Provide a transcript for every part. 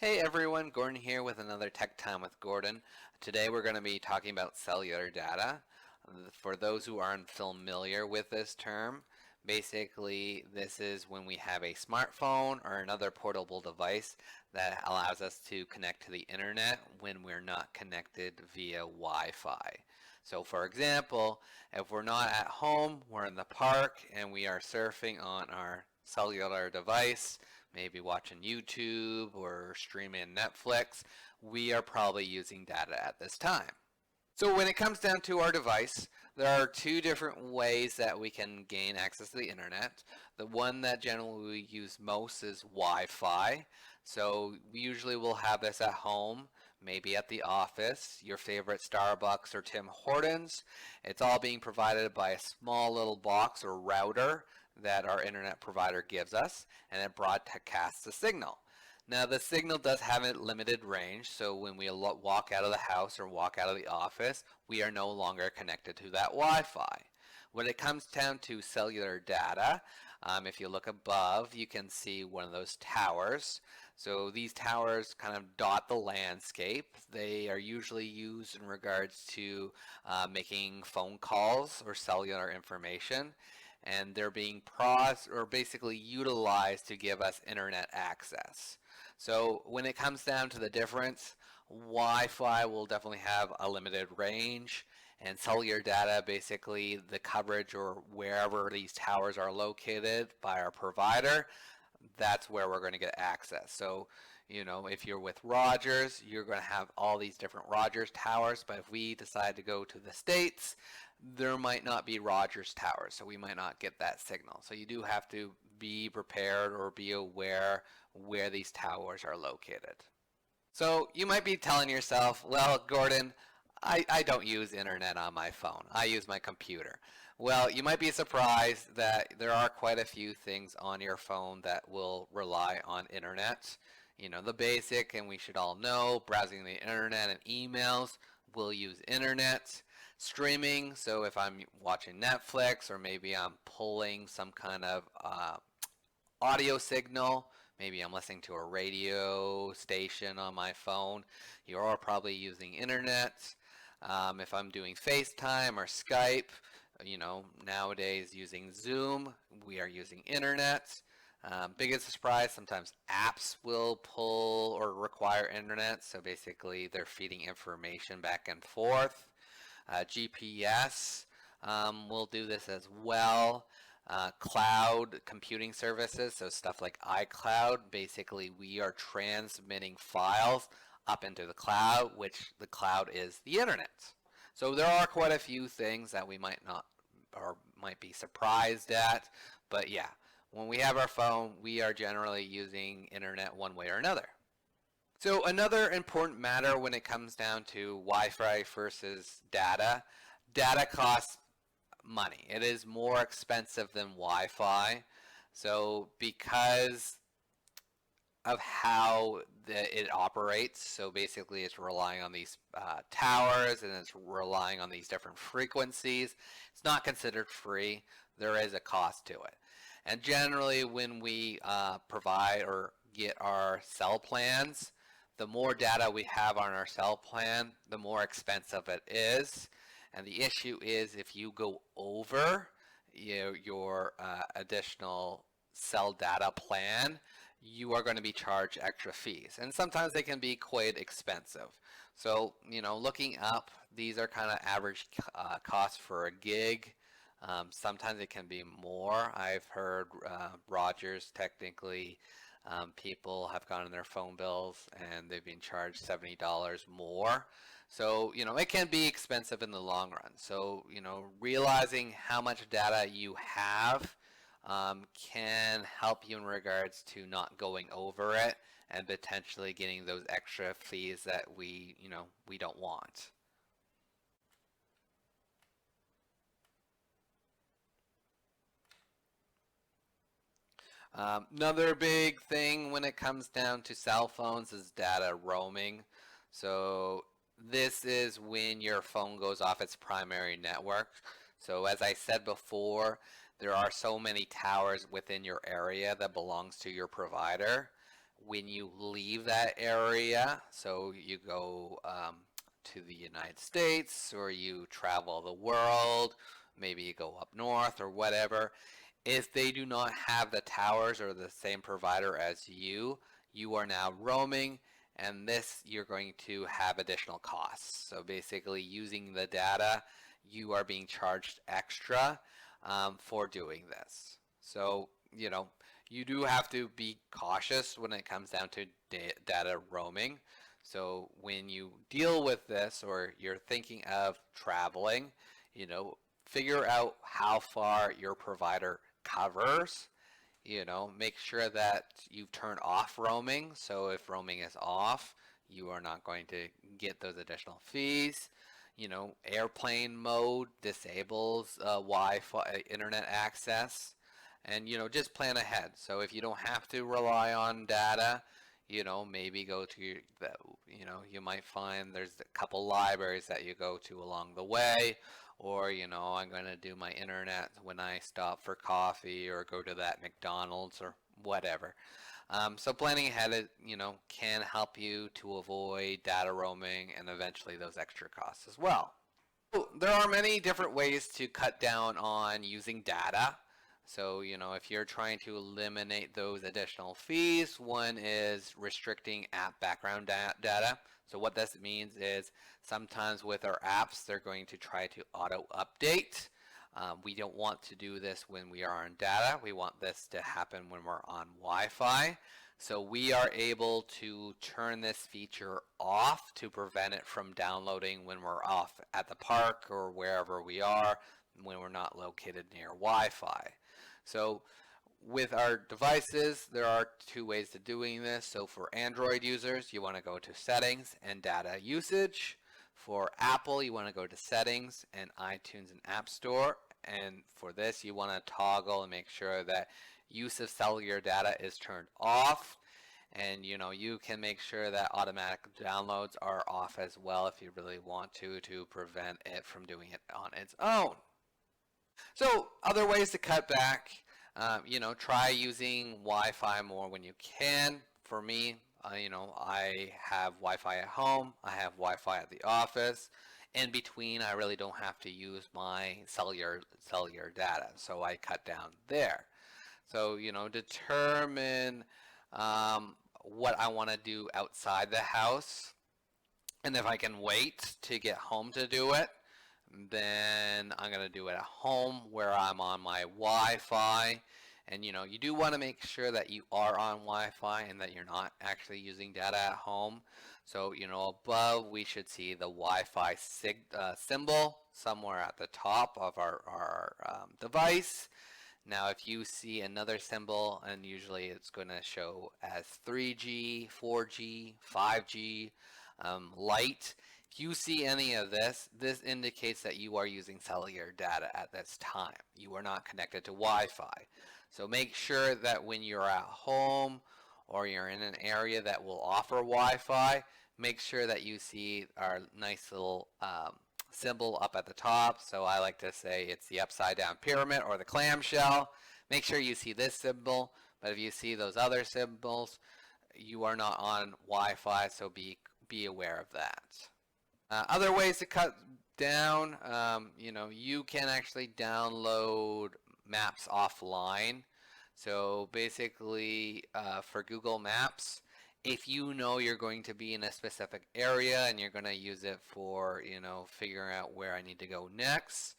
Hey everyone, Gordon here with another Tech Time with Gordon. Today we're going to be talking about cellular data. For those who aren't familiar with this term, basically this is when we have a smartphone or another portable device that allows us to connect to the internet when we're not connected via Wi-Fi. So for example, if we're not at home, we're in the park and we are surfing on our cellular device, maybe watching YouTube or streaming Netflix, we are probably using data at this time. So when it comes down to our device, there are two different ways that we can gain access to the internet. The one that generally we use most is Wi-Fi. So we usually will have this at home, maybe at the office, your favorite Starbucks or Tim Hortons. It's all being provided by a small little box or router that our internet provider gives us, and it broadcasts the signal. Now the signal does have a limited range, so when we walk out of the house or walk out of the office, we are no longer connected to that Wi-Fi. When it comes down to cellular data, if you look above, you can see one of those towers. So these towers kind of dot the landscape. They are usually used in regards to making phone calls or cellular information, and they're being processed or basically utilized to give us internet access. So when it comes down to the difference, Wi-Fi will definitely have a limited range, and cellular data, basically the coverage or wherever these towers are located by our provider, that's where we're going to get access. So, if you're with Rogers, you're going to have all these different Rogers towers, but if we decide to go to the States, there might not be Rogers towers, so we might not get that signal. So you do have to be prepared or be aware where these towers are located. So you might be telling yourself, well, Gordon, I don't use internet on my phone. I use my computer. Well, you might be surprised that there are quite a few things on your phone that will rely on internet. The basic, and we should all know, browsing the internet and emails will use internet. Streaming, so if I'm watching Netflix or maybe I'm pulling some kind of audio signal, maybe I'm listening to a radio station on my phone, you're probably using internet. If I'm doing FaceTime or Skype, nowadays using Zoom, we are using internet. Biggest surprise, sometimes apps will pull or require internet, so basically they're feeding information back and forth. GPS will do this as well. Cloud computing services, so stuff like iCloud, basically we are transmitting files up into the cloud, which the cloud is the internet. So there are quite a few things that we might not or might be surprised at, but yeah, when we have our phone, we are generally using internet one way or another. So another important matter when it comes down to Wi-Fi versus data, data costs money. It is more expensive than Wi-Fi. So because of how it operates, so basically it's relying on these towers and it's relying on these different frequencies. It's not considered free. There is a cost to it. And generally when we provide or get our cell plans, the more data we have on our cell plan, the more expensive it is. And the issue is if you go over your additional cell data plan, you are going to be charged extra fees. And sometimes they can be quite expensive. So, looking up, these are kind of average costs for a gig. Sometimes it can be more. I've heard Rogers technically people have gone in their phone bills and they've been charged $70 more. So, it can be expensive in the long run. So, realizing how much data you have can help you in regards to not going over it and potentially getting those extra fees that we don't want. Another big thing when it comes down to cell phones is data roaming. So this is when your phone goes off its primary network. So as I said before, there are so many towers within your area that belongs to your provider. when you leave that area, so you go to the United States or you travel the world, maybe you go up north or whatever, if they do not have the towers or the same provider as you, you are now roaming, and this you're going to have additional costs. So basically using the data, you are being charged extra for doing this. So, you do have to be cautious when it comes down to data roaming. So when you deal with this or you're thinking of traveling, figure out how far your provider covers. Make sure that you've turned off roaming. So if roaming is off, you are not going to get those additional fees. Airplane mode disables Wi-Fi internet access. And, just plan ahead. So if you don't have to rely on data, maybe go to you might find there's a couple libraries that you go to along the way, or, I'm going to do my internet when I stop for coffee or go to that McDonald's or whatever. So planning ahead, can help you to avoid data roaming and eventually those extra costs as well. So there are many different ways to cut down on using data. So, if you're trying to eliminate those additional fees, one is restricting app background data. So what this means is sometimes with our apps, they're going to try to auto update. We don't want to do this when we are on data. We want this to happen when we're on Wi-Fi. So we are able to turn this feature off to prevent it from downloading when we're off at the park or wherever we are, when we're not located near Wi-Fi. So with our devices, there are two ways to doing this. So for Android users, you want to go to settings and data usage. For Apple, you want to go to settings and iTunes and App Store. And for this, you want to toggle and make sure that use of cellular data is turned off. And you can make sure that automatic downloads are off as well if you really want to prevent it from doing it on its own. So other ways to cut back, try using Wi-Fi more when you can. For me, I have Wi-Fi at home, I have Wi-Fi at the office. In between, I really don't have to use my cellular data, so I cut down there. So, determine what I want to do outside the house, and if I can wait to get home to do it, then I'm going to do it at home where I'm on my Wi-Fi. And you do want to make sure that you are on Wi-Fi and that you're not actually using data at home. So, above we should see the Wi-Fi symbol somewhere at the top of our device. Now, if you see another symbol, and usually it's going to show as 3G, 4G, 5G, light. If you see any of this, this indicates that you are using cellular data at this time. You are not connected to Wi-Fi. So make sure that when you're at home or you're in an area that will offer Wi-Fi, make sure that you see our nice little symbol up at the top. So I like to say it's the upside down pyramid or the clamshell. Make sure you see this symbol, but if you see those other symbols, you are not on Wi-Fi, so be aware of that. Other ways to cut down, you can actually download maps offline. So basically, for Google Maps, if you know you're going to be in a specific area and you're going to use it for, figuring out where I need to go next,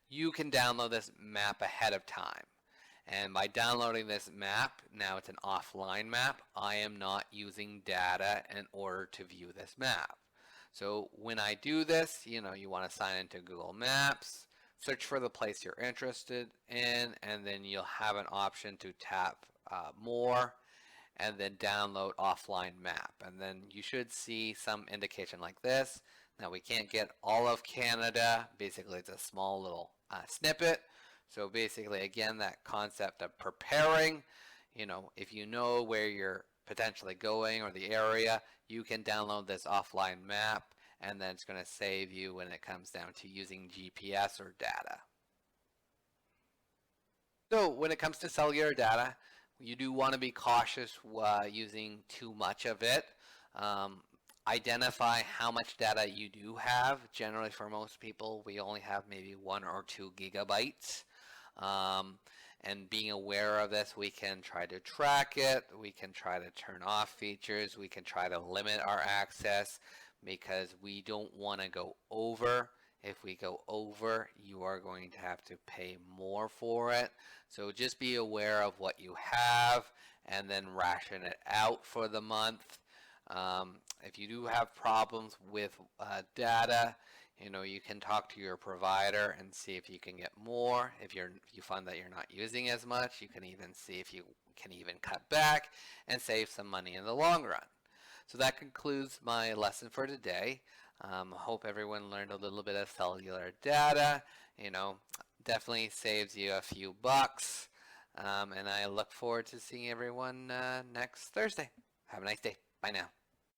you can download this map ahead of time. And by downloading this map, now it's an offline map, I am not using data in order to view this map. So when I do this, you want to sign into Google Maps, search for the place you're interested in, and then you'll have an option to tap more and then download offline map. And then you should see some indication like this. Now we can't get all of Canada. Basically, it's a small little snippet. So basically, again, that concept of preparing, if you know where you're potentially going or the area, you can download this offline map, and then it's going to save you when it comes down to using GPS or data. So when it comes to cellular data, You do want to be cautious using too much of it. Um, Identify how much data you do have. Generally, for most people, we only have maybe 1 or 2 gigabytes. Um, and being aware of this, we can try to track it. We can try to turn off features. We can try to limit our access because we don't want to go over. If we go over, you are going to have to pay more for it. So just be aware of what you have and then ration it out for the month. If you do have problems with data, you can talk to your provider and see if you can get more. If you find that you're not using as much, you can even see if you can even cut back and save some money in the long run. So that concludes my lesson for today. Hope everyone learned a little bit of cellular data. Definitely saves you a few bucks. And I look forward to seeing everyone next Thursday. Have a nice day. Bye now.